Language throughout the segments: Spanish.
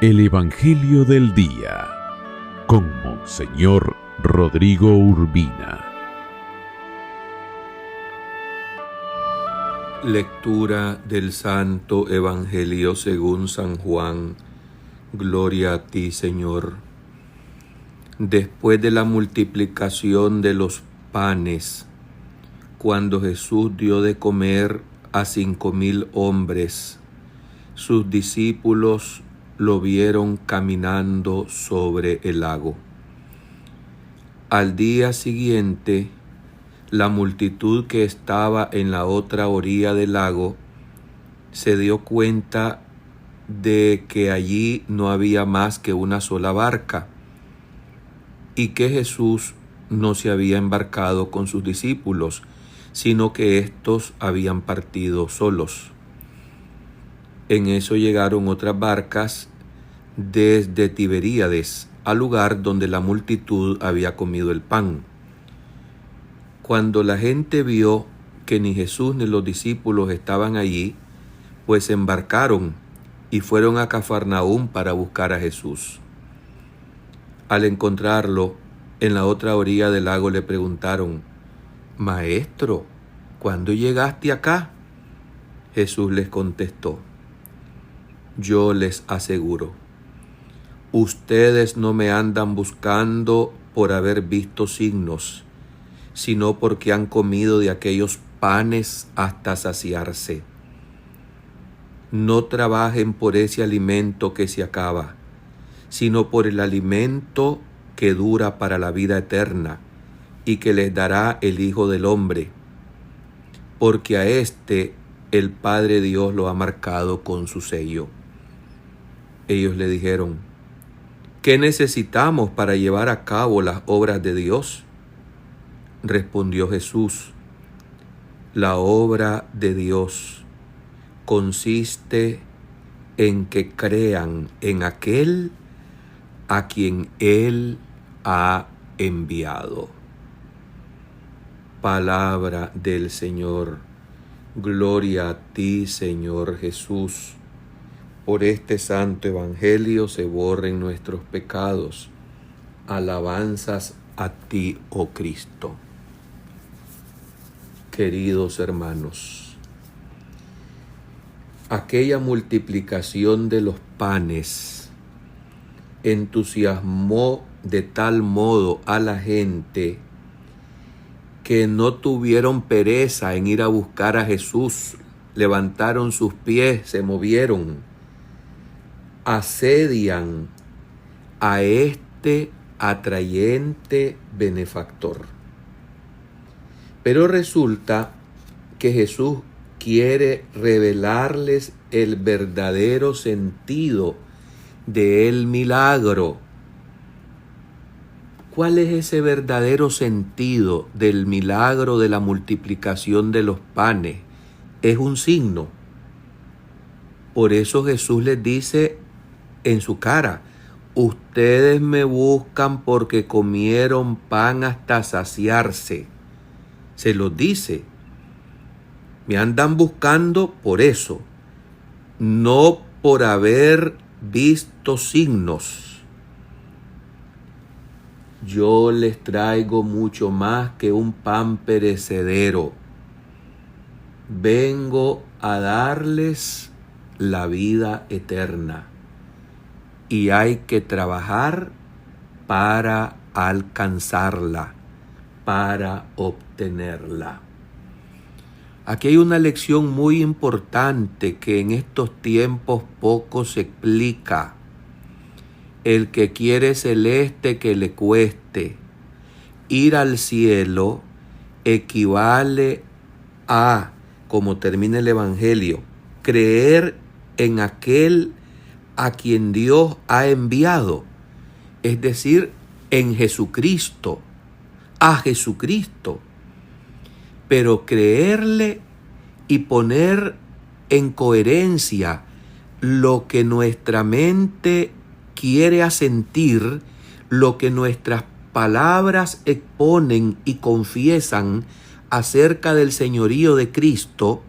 El Evangelio del Día con Monseñor Rodrigo Urbina. Lectura del Santo Evangelio según San Juan. Gloria a ti, Señor. Después de la multiplicación de los panes, cuando Jesús dio de comer a 5,000 hombres, sus discípulos lo vieron caminando sobre el lago. Al día siguiente, la multitud que estaba en la otra orilla del lago se dio cuenta de que allí no había más que una sola barca y que Jesús no se había embarcado con sus discípulos, sino que éstos habían partido solos. En eso llegaron otras barcas desde Tiberíades al lugar donde la multitud había comido el pan. Cuando la gente vio que ni Jesús ni los discípulos estaban allí, pues se embarcaron y fueron a Cafarnaúm para buscar a Jesús. Al encontrarlo en la otra orilla del lago le preguntaron: «Maestro, ¿cuándo llegaste acá?». Jesús les contestó: «Yo les aseguro, ustedes no me andan buscando por haber visto signos, sino porque han comido de aquellos panes hasta saciarse. No trabajen por ese alimento que se acaba, sino por el alimento que dura para la vida eterna y que les dará el Hijo del Hombre, porque a éste el Padre Dios lo ha marcado con su sello». Ellos le dijeron: «¿Qué necesitamos para llevar a cabo las obras de Dios?». Respondió Jesús: «La obra de Dios consiste en que crean en aquel a quien Él ha enviado». Palabra del Señor. Gloria a ti, Señor Jesús. Por este santo evangelio se borren nuestros pecados. Alabanzas a ti, oh Cristo. Queridos hermanos, aquella multiplicación de los panes entusiasmó de tal modo a la gente que no tuvieron pereza en ir a buscar a Jesús. Levantaron sus pies, se movieron, asedian a este atrayente benefactor. Pero resulta que Jesús quiere revelarles el verdadero sentido del milagro. ¿Cuál es ese verdadero sentido del milagro de la multiplicación de los panes? Es un signo. Por eso Jesús les dice en su cara: «Ustedes me buscan porque comieron pan hasta saciarse». Se los dice. Me andan buscando por eso, no por haber visto signos. Yo les traigo mucho más que un pan perecedero. Vengo a darles la vida eterna y hay que trabajar para alcanzarla, para obtenerla. Aquí hay una lección muy importante que en estos tiempos poco se explica. El que quiere celeste que le cueste. Ir al cielo equivale a, como termina el Evangelio, creer en aquel a quien Dios ha enviado, es decir, en Jesucristo, a Jesucristo. Pero creerle y poner en coherencia lo que nuestra mente quiere asentir, lo que nuestras palabras exponen y confiesan acerca del señorío de Cristo,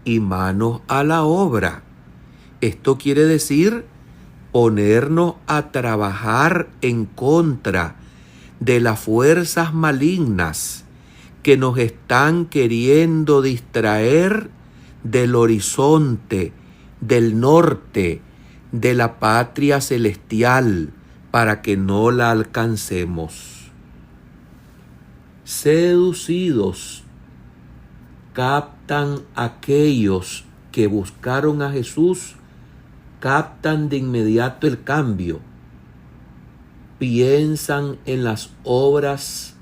y manos a la obra. Esto quiere decir ponernos a trabajar en contra de las fuerzas malignas que nos están queriendo distraer del horizonte, del norte, de la patria celestial, para que no la alcancemos. Seducidos captan aquellos que buscaron a Jesús, captan de inmediato el cambio. Piensan en las obras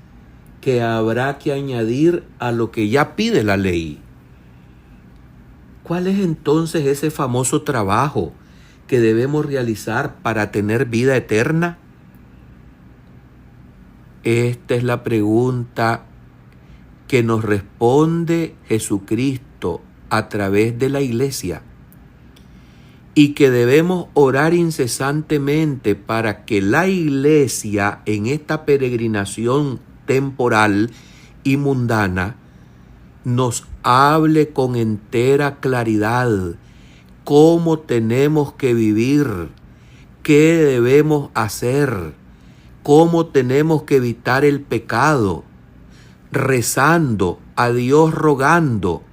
que habrá que añadir a lo que ya pide la ley. ¿Cuál es entonces ese famoso trabajo que debemos realizar para tener vida eterna? Esta es la pregunta que nos responde Jesucristo a través de la iglesia, y que debemos orar incesantemente para que la iglesia en esta peregrinación temporal y mundana nos hable con entera claridad cómo tenemos que vivir, qué debemos hacer, cómo tenemos que evitar el pecado, rezando a Dios, rogando,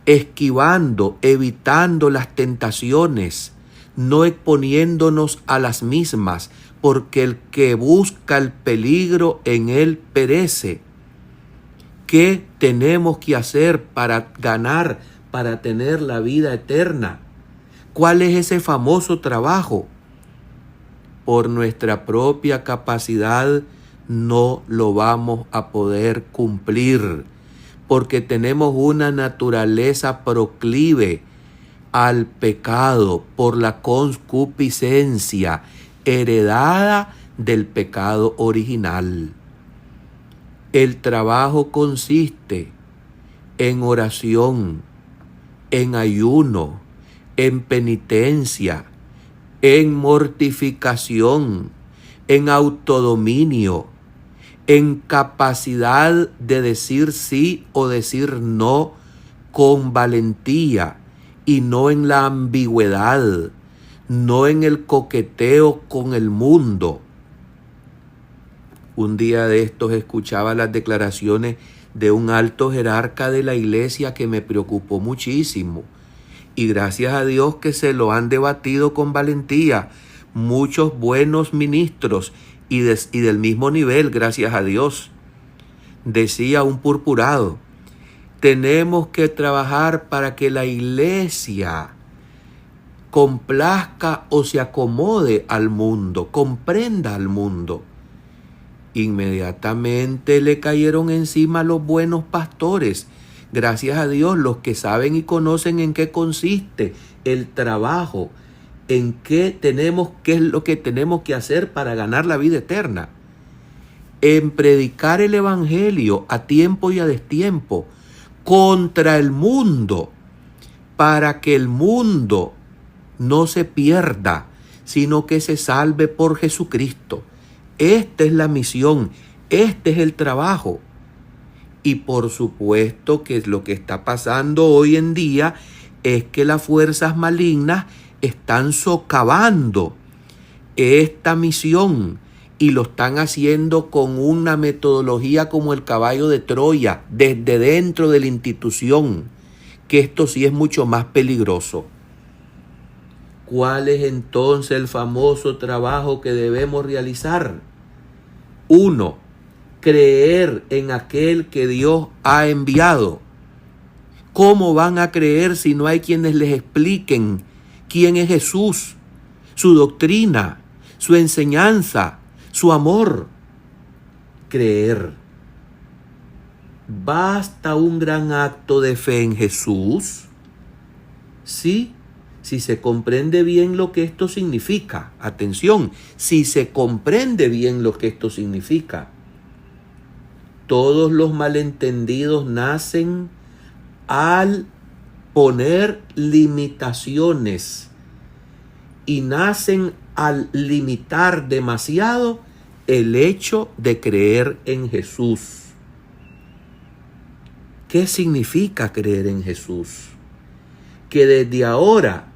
esquivando, evitando las tentaciones, no exponiéndonos a las mismas, porque el que busca el peligro en él perece. ¿Qué tenemos que hacer para ganar, para tener la vida eterna? ¿Cuál es ese famoso trabajo? Por nuestra propia capacidad no lo vamos a poder cumplir, porque tenemos una naturaleza proclive al pecado por la concupiscencia heredada del pecado original. El trabajo consiste en oración, en ayuno, en penitencia, en mortificación, en autodominio, en capacidad de decir sí o decir no con valentía, y no en la ambigüedad, no en el coqueteo con el mundo. Un día de estos escuchaba las declaraciones de un alto jerarca de la iglesia que me preocupó muchísimo, y gracias a Dios que se lo han debatido con valentía muchos buenos ministros y del mismo nivel, gracias a Dios. Decía un purpurado: tenemos que trabajar para que la iglesia complazca o se acomode al mundo, comprenda al mundo. Inmediatamente le cayeron encima los buenos pastores, gracias a Dios, los que saben y conocen en qué consiste el trabajo, qué es lo que tenemos que hacer para ganar la vida eterna. En predicar el evangelio a tiempo y a destiempo contra el mundo, para que el mundo no se pierda, sino que se salve por Jesucristo. Esta es la misión, este es el trabajo. Y por supuesto que lo que está pasando hoy en día es que las fuerzas malignas están socavando esta misión, y lo están haciendo con una metodología como el caballo de Troya, desde dentro de la institución, que esto sí es mucho más peligroso. ¿Cuál es entonces el famoso trabajo que debemos realizar? 1. Creer en aquel que Dios ha enviado. ¿Cómo van a creer si no hay quienes les expliquen quién es Jesús, su doctrina, su enseñanza, su amor? Creer. ¿Basta un gran acto de fe en Jesús? Sí, si se comprende bien lo que esto significa. Atención, si se comprende bien lo que esto significa. Todos los malentendidos nacen al poner limitaciones, y nacen al limitar demasiado el hecho de creer en Jesús. ¿Qué significa creer en Jesús? Que desde ahora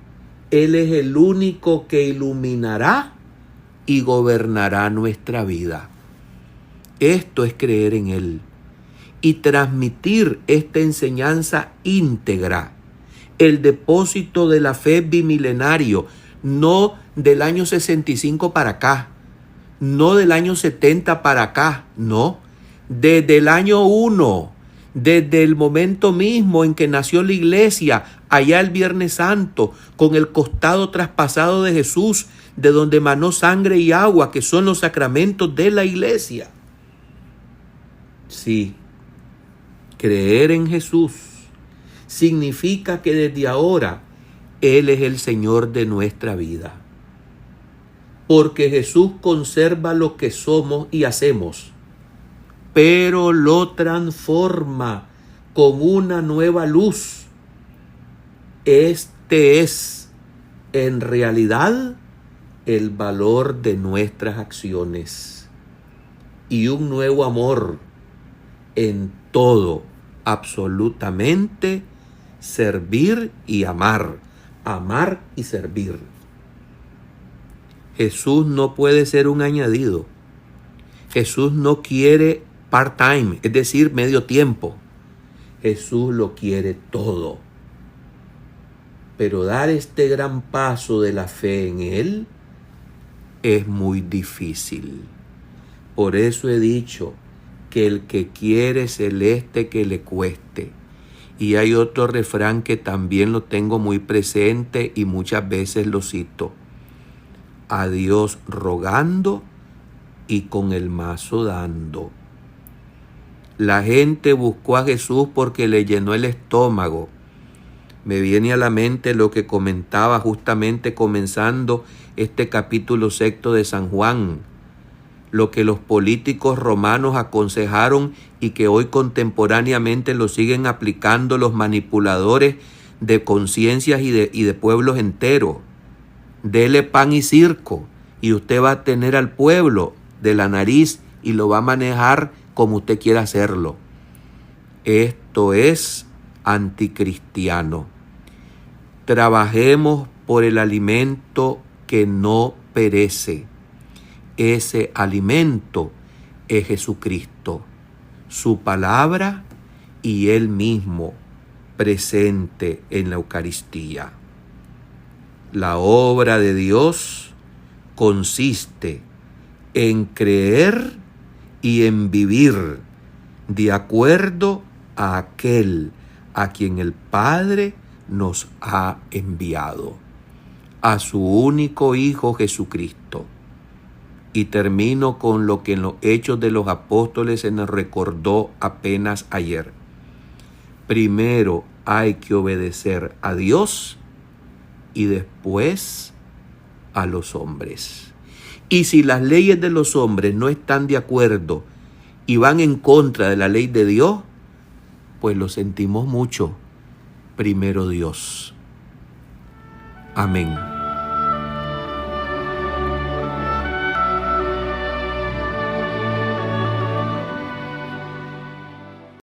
Él es el único que iluminará y gobernará nuestra vida. Esto es creer en Él y transmitir esta enseñanza íntegra, el depósito de la fe bimilenario, no del año 65 para acá, no del año 70 para acá, no, desde el año 1, desde el momento mismo en que nació la iglesia, allá el Viernes Santo, con el costado traspasado de Jesús, de donde emanó sangre y agua, que son los sacramentos de la iglesia. Sí, creer en Jesús significa que desde ahora Él es el Señor de nuestra vida. Porque Jesús conserva lo que somos y hacemos, pero lo transforma con una nueva luz. Este es, en realidad, el valor de nuestras acciones y un nuevo amor en todo, absolutamente, servir y amar, amar y servir. Jesús no puede ser un añadido. Jesús no quiere part-time, es decir, medio tiempo. Jesús lo quiere todo. Pero dar este gran paso de la fe en Él es muy difícil. Por eso he dicho que el que quiere celeste que le cueste. Y hay otro refrán que también lo tengo muy presente y muchas veces lo cito. A Dios rogando y con el mazo dando. La gente buscó a Jesús porque le llenó el estómago. Me viene a la mente lo que comentaba justamente comenzando este capítulo 6 de San Juan. Lo que los políticos romanos aconsejaron y que hoy contemporáneamente lo siguen aplicando los manipuladores de conciencias y de pueblos enteros. Dele pan y circo y usted va a tener al pueblo de la nariz y lo va a manejar como usted quiera hacerlo. Esto es anticristiano. Trabajemos por el alimento que no perece. Ese alimento es Jesucristo, su palabra y Él mismo presente en la Eucaristía. La obra de Dios consiste en creer y en vivir de acuerdo a aquel a quien el Padre nos ha enviado, a su único Hijo Jesucristo. Y termino con lo que en los Hechos de los Apóstoles se nos recordó apenas ayer. Primero hay que obedecer a Dios y después a los hombres. Y si las leyes de los hombres no están de acuerdo y van en contra de la ley de Dios, pues lo sentimos mucho. Primero Dios. Amén.